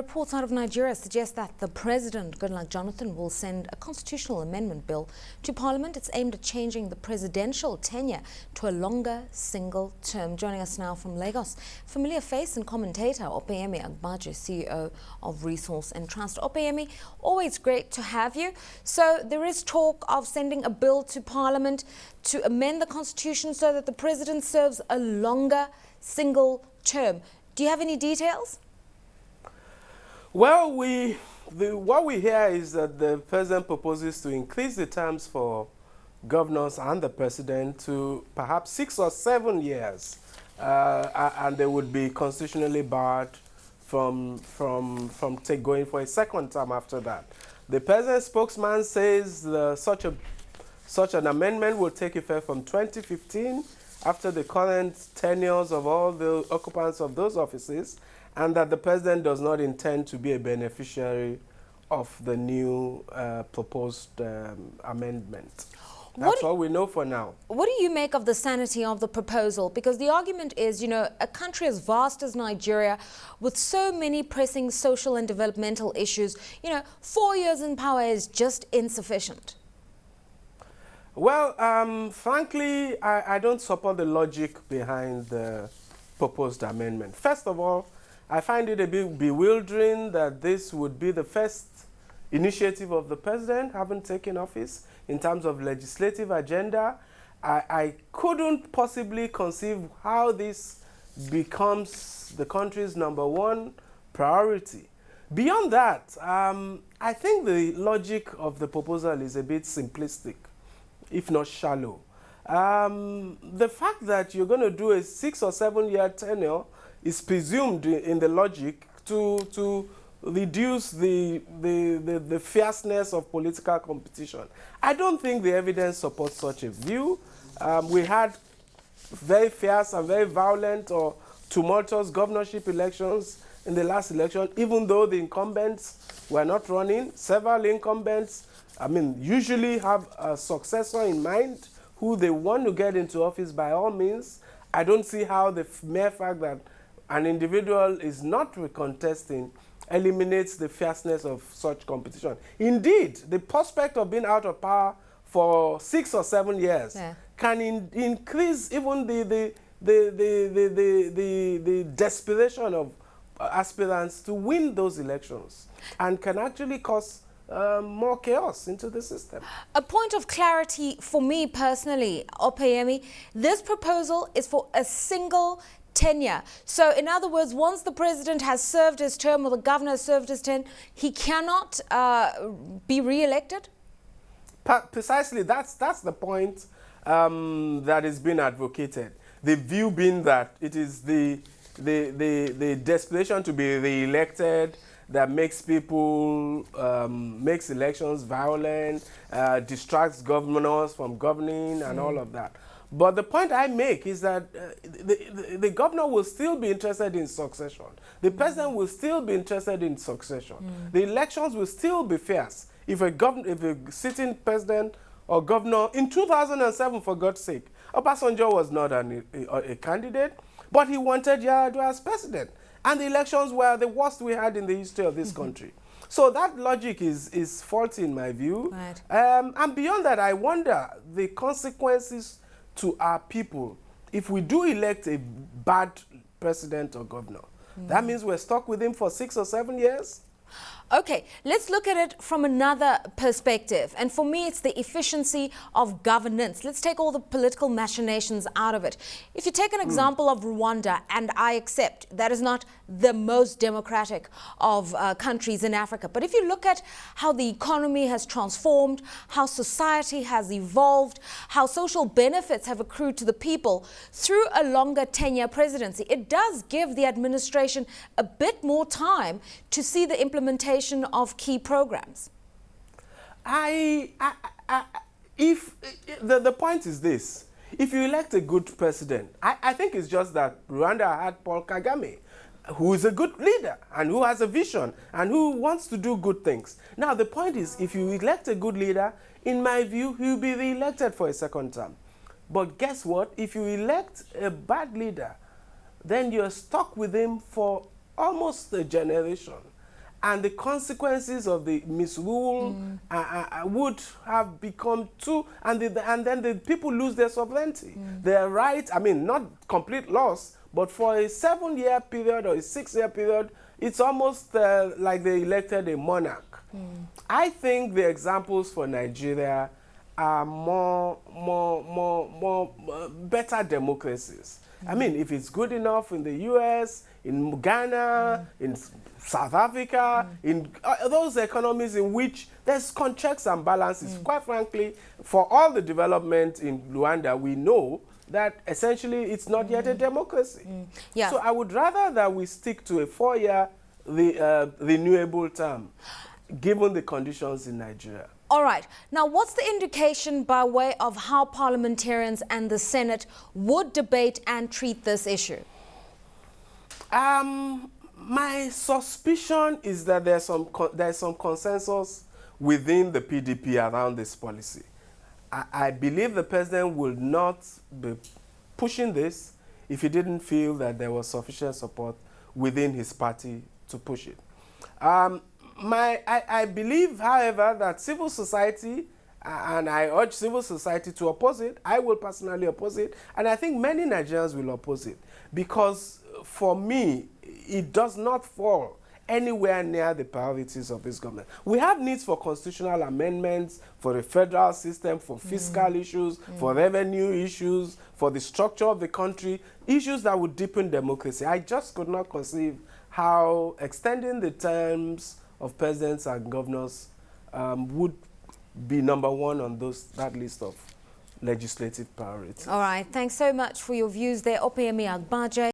reports out of Nigeria suggest that the President Goodluck Jonathan will send a constitutional amendment bill to Parliament. It's aimed at changing the presidential tenure to a longer single term. Joining us now from Lagos, familiar face and commentator Opeyemi Agbaje, CEO of Resource and Trust. Opeyemi, always great to have you. So there is talk of sending a bill to Parliament to amend the Constitution so that the President serves a longer single term. Do you have any details? Well, what we hear is that the President proposes to increase the terms for governors and the President to perhaps 6 or 7 years, and they would be constitutionally barred from going for a second term after that. The President's spokesman says such an amendment will take effect from 2015 after the current tenures of all the occupants of those offices, and that the President does not intend to be a beneficiary of the new proposed amendment. That's all we know for now. What do you make of the sanity of the proposal? Because the argument is, a country as vast as Nigeria, with so many pressing social and developmental issues, 4 years in power is just insufficient. Well, frankly, I don't support the logic behind the proposed amendment. First of all, I find it a bit bewildering that this would be the first initiative of the President having taken office in terms of legislative agenda. I couldn't possibly conceive how this becomes the country's #1 priority. Beyond that, I think the logic of the proposal is a bit simplistic, if not shallow. The fact that you're going to do a 6 or 7 year tenure is presumed in the logic to reduce the fierceness of political competition. I don't think the evidence supports such a view. We had very fierce and very violent or tumultuous governorship elections in the last election, even though the incumbents were not running. Several incumbents, usually have a successor in mind who they want to get into office by all means. I don't see how the mere fact that an individual is not recontesting eliminates the fierceness of such competition. Indeed, the prospect of being out of power for 6 or 7 years can increase even the desperation of aspirants to win those elections, and can actually cause more chaos into the system. A point of clarity for me personally, Opeyemi, this proposal is for a single tenure. So in other words, once the President has served his term or the governor has served his term, he cannot be re-elected? Precisely, that's the point that is being advocated. The view being that it is the desperation to be re-elected that makes people, makes elections violent, distracts governors from governing and all of that. But the point I make is that the governor will still be interested in succession. The President will still be interested in succession. The elections will still be fierce. If a sitting President or governor, in 2007, for God's sake, Obasanjo was not a candidate, but he wanted Lerato as President. And the elections were the worst we had in the history of this country. So that logic is faulty in my view. Right. And beyond that, I wonder the consequences to our people if we do elect a bad president or governor. That means we're stuck with him for 6 or 7 years. Okay, let's look at it from another perspective. And for me, it's the efficiency of governance. Let's take all the political machinations out of it. If you take an example of Rwanda, and I accept that is not the most democratic of countries in Africa, but if you look at how the economy has transformed, how society has evolved, how social benefits have accrued to the people through a longer tenure presidency, it does give the administration a bit more time to see the implementation of key programs. If the point is this: if you elect a good president, I think it's just that Rwanda had Paul Kagame, who is a good leader and who has a vision and who wants to do good things. Now the point is, if you elect a good leader, in my view, he'll be re-elected for a second term. But guess what? If you elect a bad leader, then you're stuck with him for almost a generation. and the consequences of the misrule would have become too, and then the people lose their sovereignty. Their right, I mean, not complete loss, but for a 7-year period or a 6-year period, it's almost like they elected a monarch. I think the examples for Nigeria are better democracies. I mean, if it's good enough in the US, in Ghana, in South Africa, in those economies in which there's checks and balances. Quite frankly, for all the development in Rwanda, we know that essentially it's not yet a democracy. Yeah. So I would rather that we stick to a 4-year renewable term, given the conditions in Nigeria. All right. Now, what's the indication by way of how parliamentarians and the Senate would debate and treat this issue? My suspicion is that there's some consensus within the PDP around this policy. I believe the president will not be pushing this if he didn't feel that there was sufficient support within his party to push it. I believe, however, that civil society, and I urge civil society to oppose it. I will personally oppose it, and I think many Nigerians will oppose it, because for me, it does not fall anywhere near the priorities of this government. We have needs for constitutional amendments, for the federal system, for fiscal issues, for revenue issues, for the structure of the country, issues that would deepen democracy. I just could not conceive how extending the terms of presidents and governors would be number one on that list of legislative priorities. All right. Thanks so much for your views there, Opeyemi Agbaje.